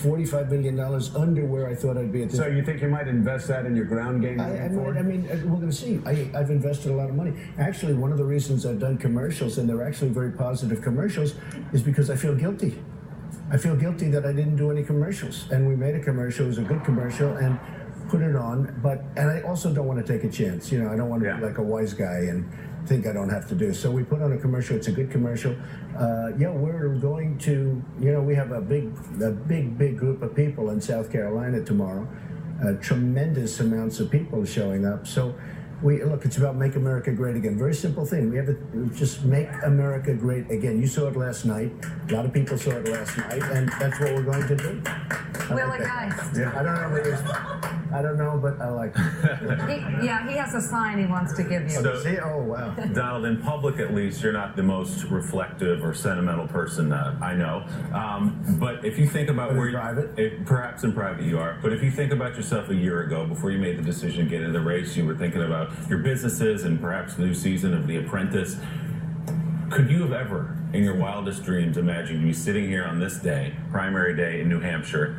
$45 million under where I thought I'd be at this. So you think you might invest that in your ground game? I mean, we're going to see. I've invested a lot of money. Actually, one of the reasons I've done commercials, and they're actually very positive commercials, is because I feel guilty. I feel guilty that I didn't do any commercials. And we made a commercial. It was a good commercial, and put it on. And I also don't want to take a chance. You know, I don't want to be like a wise guy and think I don't have to do. So we put on a commercial. It's a good commercial. We're going to, we have a big group of people in South Carolina tomorrow. Tremendous amounts of people showing up. So it's about Make America Great Again. Very simple thing. We have to just make America great again. You saw it last night. A lot of people saw it last night, and that's what we're going to do. Willie, guys. Yeah, I don't know, but I like it. He has a sign he wants to give you. Oh, wow. Donald, in public at least, you're not the most reflective or sentimental person I know. But if you think about perhaps in private you are, but if you think about yourself a year ago, before you made the decision to get into the race, you were thinking about your businesses and perhaps the new season of The Apprentice. Could you have ever, in your wildest dreams, imagined you sitting here on this day, primary day in New Hampshire,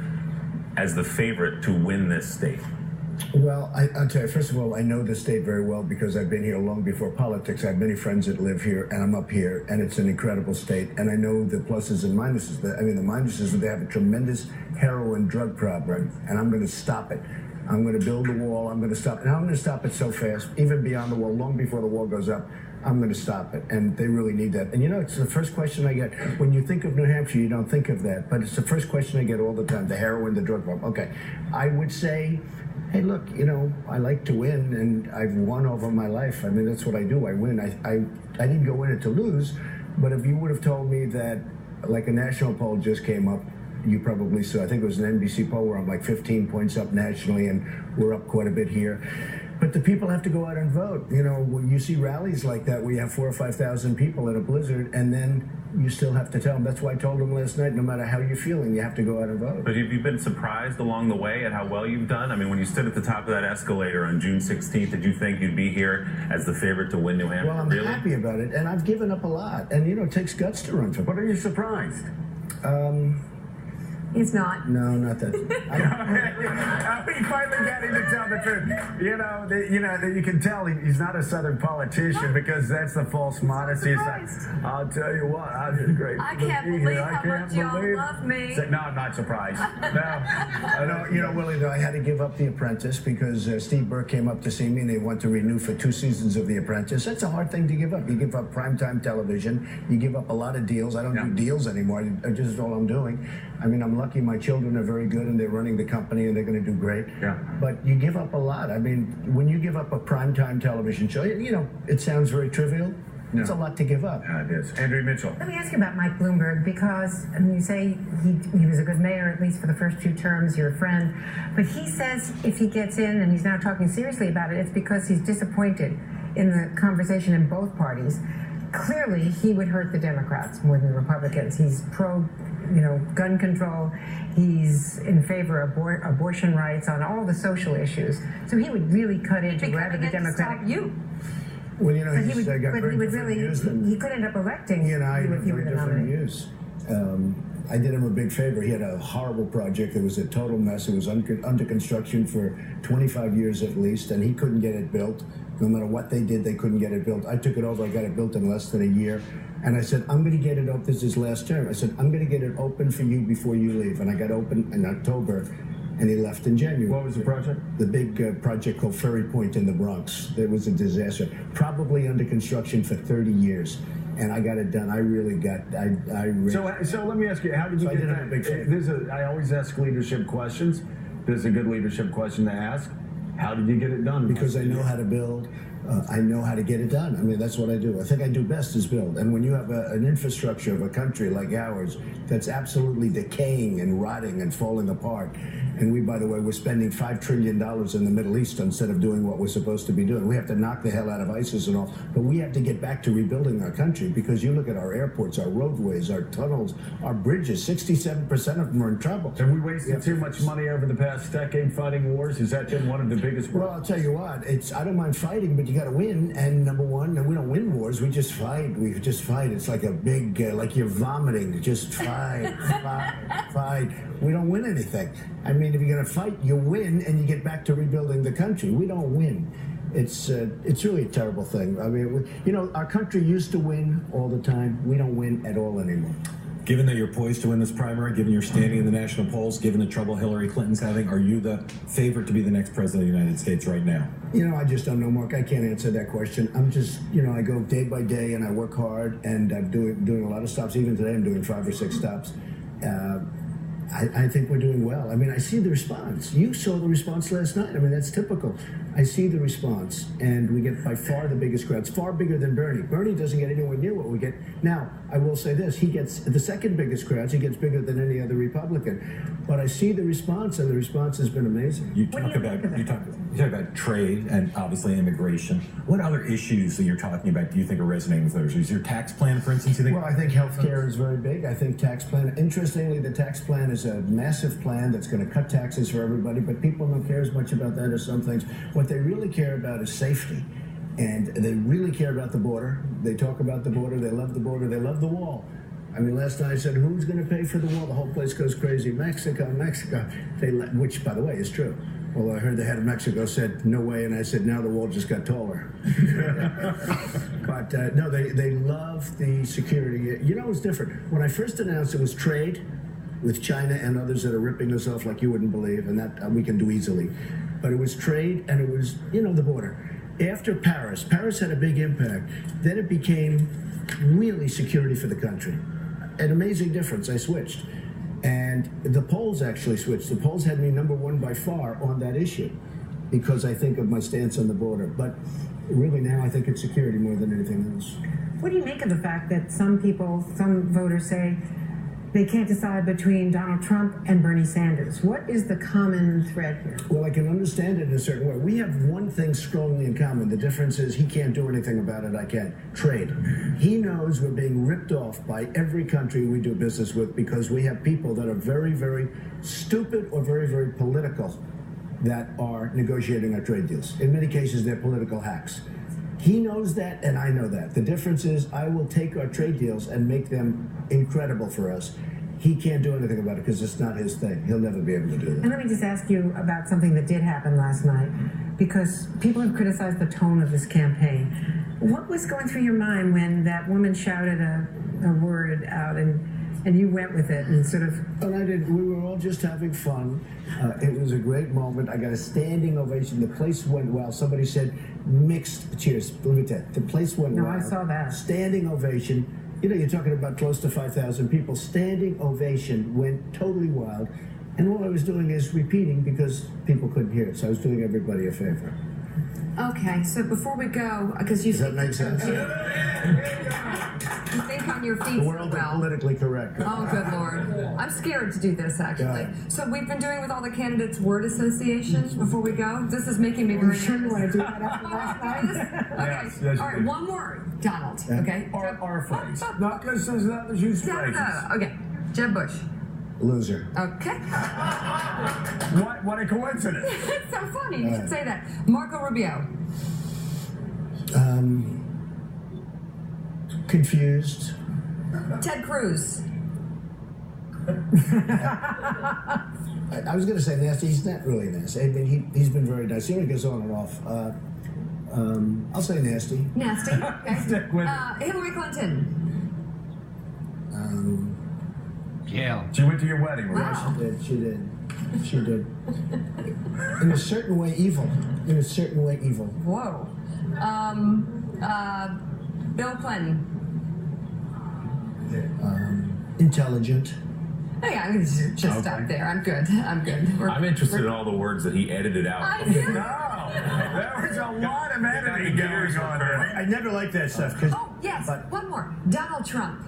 as the favorite to win this state? Well, I'll tell you, first of all, I know the state very well because I've been here long before politics. I have many friends that live here, and I'm up here, and it's an incredible state. And I know the pluses and minuses. The minuses are they have a tremendous heroin drug problem, and I'm going to stop it. I'm going to build a wall. I'm going to stop it. And I'm going to stop it so fast, even beyond the wall, long before the wall goes up. I'm going to stop it, and they really need that. And it's the first question I get. When you think of New Hampshire, you don't think of that, but it's the first question I get all the time, the heroin, the drug problem. Okay, I would say, hey, look, I like to win, and I've won over my life. I mean, that's what I do. I win. I didn't go in it to lose, but if you would have told me that, like a national poll just came up, you probably saw, I think it was an NBC poll where I'm like 15 points up nationally, and we're up quite a bit here. But the people have to go out and vote. When you see rallies like that where you have 4,000 or 5,000 people at a blizzard, and then you still have to tell them. That's why I told them last night, no matter how you're feeling, you have to go out and vote. But have you been surprised along the way at how well you've done? I mean, when you stood at the top of that escalator on June 16th, did you think you'd be here as the favorite to win New Hampshire? Well, I'm happy about it, and I've given up a lot. And, it takes guts to run for. But are you surprised? He's not. No, not that. He finally got him to tell the truth. You can tell he's not a Southern politician because that's the false modesty. I'll tell you what, I did great. I can't believe how much y'all love me. No, I'm not surprised. No, Willie, though, I had to give up The Apprentice because Steve Burke came up to see me and they want to renew for 2 seasons of The Apprentice. That's a hard thing to give up. You give up primetime television. You give up a lot of deals. I don't do deals anymore. Just all I'm doing. I mean, I'm lucky my children are very good and they're running the company and they're going to do great. Yeah. But you give up a lot. I mean, when you give up a primetime television show, it sounds very trivial. No. It's a lot to give up. Yeah, it is. Andrew Mitchell. Let me ask you about Mike Bloomberg, because you say he was a good mayor, at least for the first 2 terms, you're a friend. But he says if he gets in, and he's now talking seriously about it, it's because he's disappointed in the conversation in both parties. Clearly, he would hurt the Democrats more than the Republicans. He's pro, gun control. He's in favor of abortion rights on all the social issues. So he would really cut into wherever the Democratic. Well, he could end up electing you if you were the nominee. Views. I did him a big favor. He had a horrible project. It was a total mess. It was under construction for 25 years at least, and he couldn't get it built. No matter what they did, they couldn't get it built. I took it over. I got it built in less than a year. And I said, I'm going to get it open. This is his last term. I said, I'm going to get it open for you before you leave. And I got open in October, and he left in January. What was the project? The big project called Ferry Point in the Bronx. It was a disaster. Probably under construction for 30 years. And I got it done. I really got. So let me ask you, how did you get that? I always ask leadership questions. This is a good leadership question to ask. How did you get it done? Because I know how to build. I know how to get it done. I mean, that's what I do. I think I do best is build. And when you have an infrastructure of a country like ours that's absolutely decaying and rotting and falling apart, and we, by the way, we're spending $5 trillion in the Middle East instead of doing what we're supposed to be doing. We have to knock the hell out of ISIS and all, but we have to get back to rebuilding our country, because you look at our airports, our roadways, our tunnels, our bridges, 67% of them are in trouble. Have we wasted too much money over the past decade fighting wars? Has that been one of the biggest problems? Well, I'll tell you what, I don't mind fighting, but you you got to win. And number one, and we don't win wars. We just fight. We just fight. It's like a big, like you're vomiting. Just fight, fight. We don't win anything. I mean, if you're going to fight, you win, and you get back to rebuilding the country. We don't win. It's really a terrible thing. I mean, our country used to win all the time. We don't win at all anymore. Given that you're poised to win this primary, given your standing in the national polls, given the trouble Hillary Clinton's having, are you the favorite to be the next president of the United States right now? I just don't know, Mark. I can't answer that question. I'm just, I go day by day and I work hard, and I'm doing a lot of stops. Even today I'm doing 5 or 6 stops. I think we're doing well. I mean, I see the response. You saw the response last night. I mean, that's typical. I see the response, and we get by far the biggest crowds, far bigger than Bernie. Bernie doesn't get anywhere near what we get. Now, I will say this, he gets the second biggest crowds. He gets bigger than any other Republican. But I see the response, and the response has been amazing. You talk about trade and obviously immigration. What other issues that you're talking about do you think are resonating with voters? Is your tax plan, for instance, you think? Well, I think health care is very big. I think tax plan, interestingly, the tax plan is a massive plan that's going to cut taxes for everybody, but people don't care as much about that as some things. What they really care about is safety, and they really care about the border. They talk about the border, they love the border, they love the wall. I mean, last night I said, who's going to pay for the wall? The whole place goes crazy. Mexico, Mexico. Which, by the way, is true. Well, I heard the head of Mexico said, no way, and I said, now the wall just got taller. But no, they love the security. It's different. When I first announced it was trade with China and others that are ripping us off like you wouldn't believe, and that we can do easily. But it was trade, and it was, the border. After Paris had a big impact. Then it became really security for the country. An amazing difference. I switched. And the polls actually switched. The polls had me number one by far on that issue because I think of my stance on the border. But really now I think it's security more than anything else. What do you make of the fact that some voters say they can't decide between Donald Trump and Bernie Sanders? What is the common thread here? Well, I can understand it in a certain way. We have one thing strongly in common. The difference is he can't do anything about it. I can. Trade. He knows we're being ripped off by every country we do business with because we have people that are very, very stupid or very, very political that are negotiating our trade deals. In many cases, they're political hacks. He knows that, and I know that. The difference is I will take our trade deals and make them incredible for us. He can't do anything about it because it's not his thing. He'll never be able to do that. And let me just ask you about something that did happen last night, because people have criticized the tone of this campaign. What was going through your mind when that woman shouted a word out and you went with it and sort of... Well, I did. We were all just having fun. It was a great moment. I got a standing ovation. The place went well. Somebody said mixed cheers. Let me tell you, the place went well. No, I saw that. Standing ovation. You're talking about close to 5,000 people. Standing ovation went totally wild. And all I was doing is repeating because people couldn't hear it. So I was doing everybody a favor. Okay, so before we go, because you Does that make sense? You think on your feet The world so is well. politically correct. Oh, good Lord. I'm scared to do this, actually. So we've been doing with all the candidates word associations before we go. This is making me very sure you nervous. want to do that after last night? Okay. Yes, All right, one more. Donald, okay? Or a phrase. Not because there's other huge phrases. Okay. Jeb Bush. Loser. Okay. What a coincidence. It's so funny. You should say that. Marco Rubio. Confused. Ted Cruz. I was going to say nasty. He's not really nasty. I mean, he's been very nice. He only goes on and off. I'll say nasty. Nasty. Okay. Stick with Hillary Clinton. Jail. She went to your wedding, right? Wow. She did. In a certain way, evil. In a certain way, evil. Whoa. Bill Clinton. Intelligent. Oh yeah, I'm going to just stop there. I'm good. I'm interested in all the words that he edited out. I do. No, there was a lot of editing going on there. I never liked that stuff. Oh, yes. One more. Donald Trump.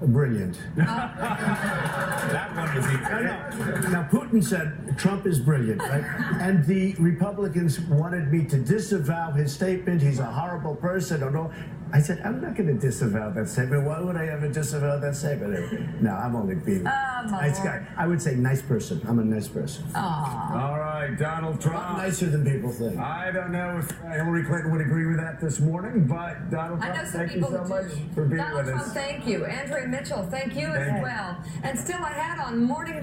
Brilliant. That one was easy. Now, Putin said Trump is brilliant, right? And the Republicans wanted me to disavow his statement. He's a horrible person. Or no. I said, I'm not going to disavow that statement. Why would I ever disavow that statement? No, I'm only being a nice guy. I would say nice person. I'm a nice person. All right, Donald Trump. I'm nicer than people think. I don't know if Hillary Clinton would agree with that this morning, but Donald Trump, thank you so much for being with us. Donald Trump, thank you. Andrea Mitchell, thank you as well. And still I had on Morning